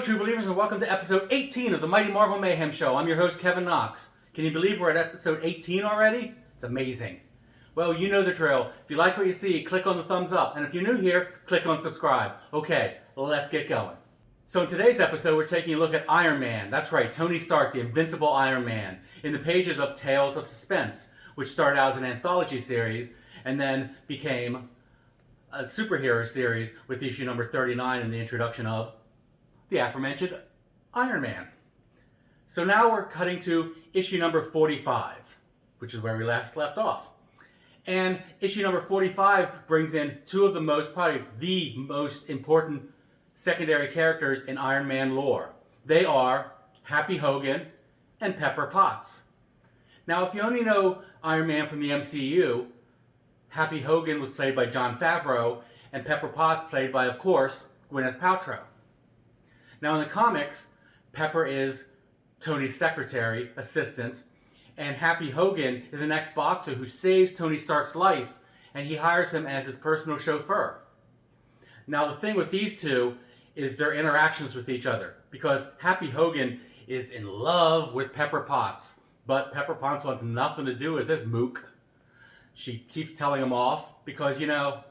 true believers, and welcome to episode 18 of the Mighty Marvel Mayhem Show. I'm your host, Kevyn Knox. Can you believe we're at episode 18 already? It's amazing. Well, you know the drill. If you like what you see, click on the thumbs up. And if you're new here, click on subscribe. Okay, let's get going. So in today's episode, we're taking a look at Iron Man. That's right, Tony Stark, the invincible Iron Man, in the pages of Tales of Suspense, which started out as an anthology series and then became a superhero series with issue number 39 and the introduction of the aforementioned Iron Man. So now we're cutting to issue number 45, which is where we last left off. And issue number 45 brings in two of the probably the most important secondary characters in Iron Man lore. They are Happy Hogan and Pepper Potts. Now, if you only know Iron Man from the MCU, Happy Hogan was played by Jon Favreau, and Pepper Potts played by, of course, Gwyneth Paltrow. Now in the comics, Pepper is Tony's secretary, assistant, and Happy Hogan is an ex-boxer who saves Tony Stark's life, and he hires him as his personal chauffeur. Now the thing with these two is their interactions with each other, because Happy Hogan is in love with Pepper Potts, but Pepper Potts wants nothing to do with this mook. She keeps telling him off because, you know,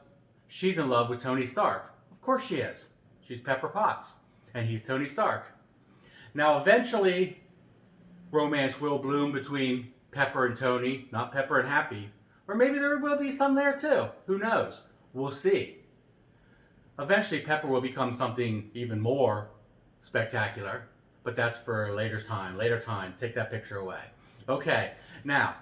she's in love with Tony Stark. Of course she is. She's Pepper Potts. And he's Tony Stark. Now, eventually, romance will bloom between Pepper and Tony, not Pepper and Happy. Or maybe there will be some there too. Who knows? We'll see. Eventually, Pepper will become something even more spectacular. But that's for later time. Later time. Take that picture away. Okay, now,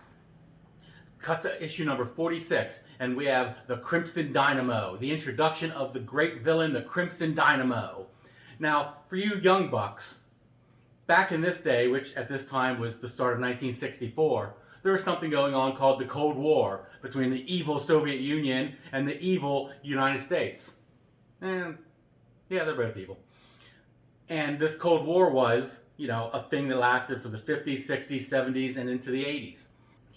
cut to issue number 46. And we have the Crimson Dynamo. The introduction of the great villain, the Crimson Dynamo. Now, for you young bucks, back in this day, which at this time was the start of 1964, there was something going on called the Cold War between the evil Soviet Union and the evil United States. And, yeah, they're both evil. And this Cold War was, you know, a thing that lasted for the 50s, 60s, 70s, and into the 80s.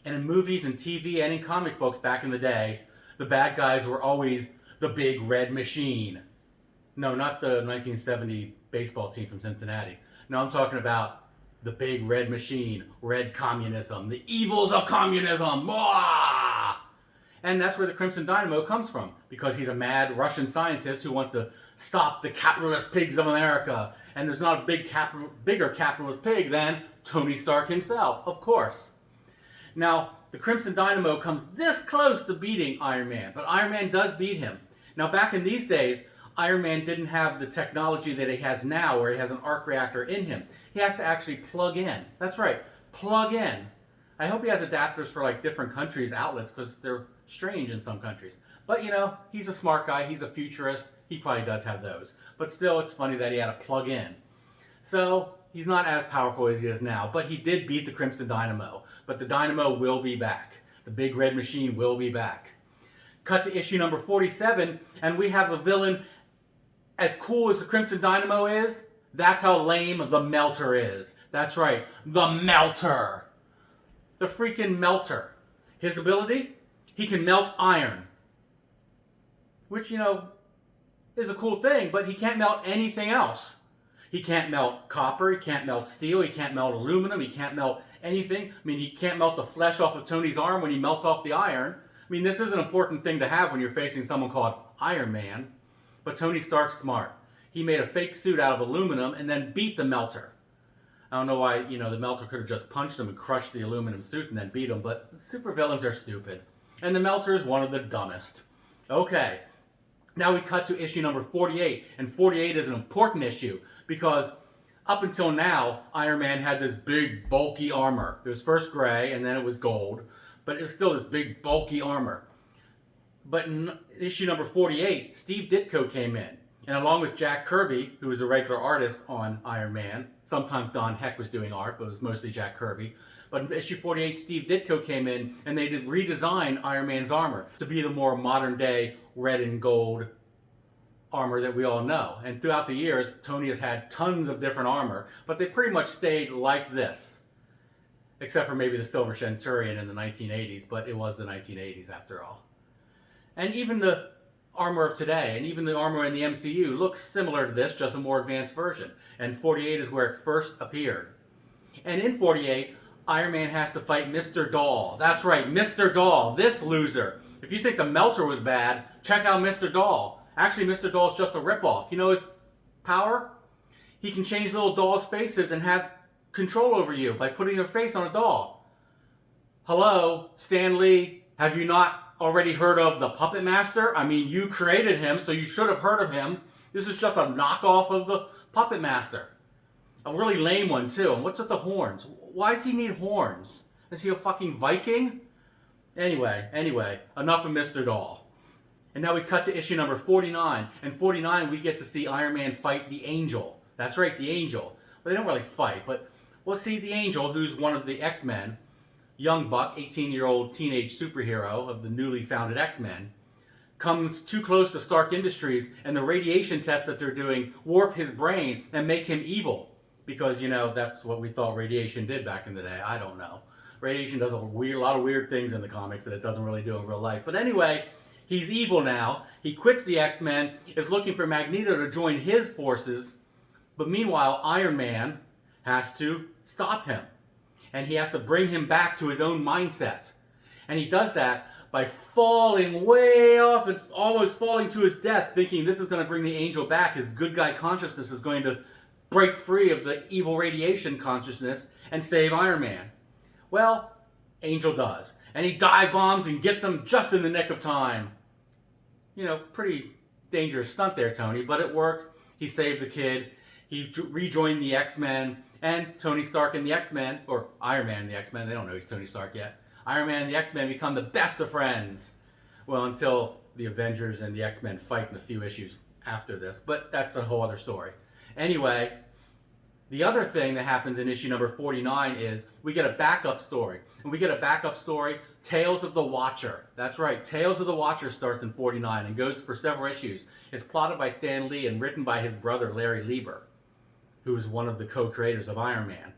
And in movies and TV and in comic books back in the day, the bad guys were always the big red machine. No, not the 1970 baseball team from Cincinnati. No, I'm talking about the big red machine, red communism, the evils of communism. Mwah! And that's where the Crimson Dynamo comes from, because he's a mad Russian scientist who wants to stop the capitalist pigs of America. And there's not a bigger capitalist pig than Tony Stark himself, of course. Now, the Crimson Dynamo comes this close to beating Iron Man, but Iron Man does beat him. Now, back in these days, Iron Man didn't have the technology that he has now, where he has an arc reactor in him. He has to actually plug in. That's right, plug in. I hope he has adapters for like different countries' outlets, because they're strange in some countries. But you know, he's a smart guy, he's a futurist, he probably does have those. But still, it's funny that he had to plug in. So, he's not as powerful as he is now, but he did beat the Crimson Dynamo. But the Dynamo will be back. The big red machine will be back. Cut to issue number 47, and we have a villain as cool as the Crimson Dynamo is. That's how lame the Melter is. That's right, the Melter. The freaking Melter. His ability? He can melt iron. Which, you know, is a cool thing, but he can't melt anything else. He can't melt copper, he can't melt steel, he can't melt aluminum, he can't melt anything. I mean, he can't melt the flesh off of Tony's arm when he melts off the iron. I mean, this is an important thing to have when you're facing someone called Iron Man. But Tony Stark's smart. He made a fake suit out of aluminum and then beat the Melter. I don't know why, you know, the Melter could have just punched him and crushed the aluminum suit and then beat him, but supervillains are stupid. And the Melter is one of the dumbest. Okay, now we cut to issue number 48, and 48 is an important issue because up until now, Iron Man had this big, bulky armor. It was first gray, and then it was gold, but it was still this big, bulky armor. But in issue number 48, Steve Ditko came in. And along with Jack Kirby, who was a regular artist on Iron Man, sometimes Don Heck was doing art, but it was mostly Jack Kirby. But in issue 48, Steve Ditko came in, and they did redesign Iron Man's armor to be the more modern-day red and gold armor that we all know. And throughout the years, Tony has had tons of different armor, but they pretty much stayed like this. Except for maybe the Silver Centurion in the 1980s, but it was the 1980s after all. And even the armor of today, and even the armor in the MCU looks similar to this, just a more advanced version. And 48 is where it first appeared. And in 48, Iron Man has to fight Mr. Doll. That's right, Mr. Doll, this loser. If you think the Melter was bad, check out Mr. Doll. Actually, Mr. Doll's just a ripoff. You know his power? He can change little dolls' faces and have control over you by putting your face on a doll. Hello, Stan Lee, have you not already heard of the Puppet Master? I mean, you created him, so you should have heard of him. This is just a knockoff of the Puppet Master. A really lame one, too. And what's with the horns? Why does he need horns? Is he a fucking Viking? Anyway, enough of Mr. Doll. And now we cut to issue number 49. And 49, we get to see Iron Man fight the Angel. That's right, the Angel. Well, they don't really fight, but we'll see the Angel, who's one of the X-Men. Young buck, 18-year-old teenage superhero of the newly founded X-Men, comes too close to Stark Industries, and the radiation tests that they're doing warp his brain and make him evil. Because, you know, that's what we thought radiation did back in the day. I don't know. Radiation does a lot of weird things in the comics that it doesn't really do in real life. But anyway, he's evil now. He quits the X-Men, is looking for Magneto to join his forces. But meanwhile, Iron Man has to stop him. And he has to bring him back to his own mindset. And he does that by falling way off and almost falling to his death, thinking this is going to bring the Angel back. His good guy consciousness is going to break free of the evil radiation consciousness and save Iron Man. Well, Angel does. And he dive bombs and gets him just in the nick of time. You know, pretty dangerous stunt there, Tony, but it worked. He saved the kid. He rejoined the X-Men. And Tony Stark and the X-Men, or Iron Man and the X-Men, they don't know he's Tony Stark yet. Iron Man and the X-Men become the best of friends. Well, until the Avengers and the X-Men fight in a few issues after this. But that's a whole other story. Anyway, the other thing that happens in issue number 49 is we get a backup story. And we get a backup story, Tales of the Watcher. That's right, Tales of the Watcher starts in 49 and goes for several issues. It's plotted by Stan Lee and written by his brother Larry Lieber, who is one of the co-creators of Iron Man.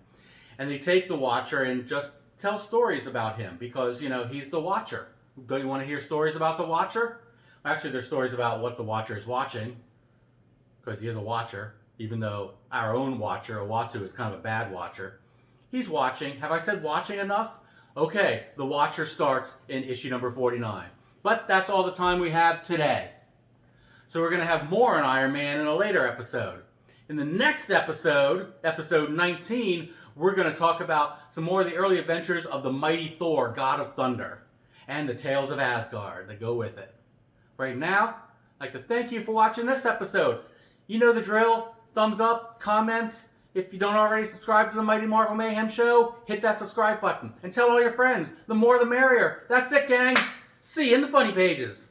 And they take the Watcher and just tell stories about him because, you know, he's the Watcher. Don't you want to hear stories about the Watcher? Actually, there's stories about what the Watcher is watching, because he is a Watcher, even though our own Watcher, Uatu, is kind of a bad Watcher. He's watching. Have I said watching enough? Okay, the Watcher starts in issue number 49. But that's all the time we have today. So we're going to have more on Iron Man in a later episode. In the next episode, episode 19, we're going to talk about some more of the early adventures of the mighty Thor, God of Thunder, and the Tales of Asgard that go with it. Right now, I'd like to thank you for watching this episode. You know the drill. Thumbs up, comments. If you don't already subscribe to the Mighty Marvel Mayhem Show, hit that subscribe button. And tell all your friends. The more the merrier. That's it, gang. See you in the funny pages.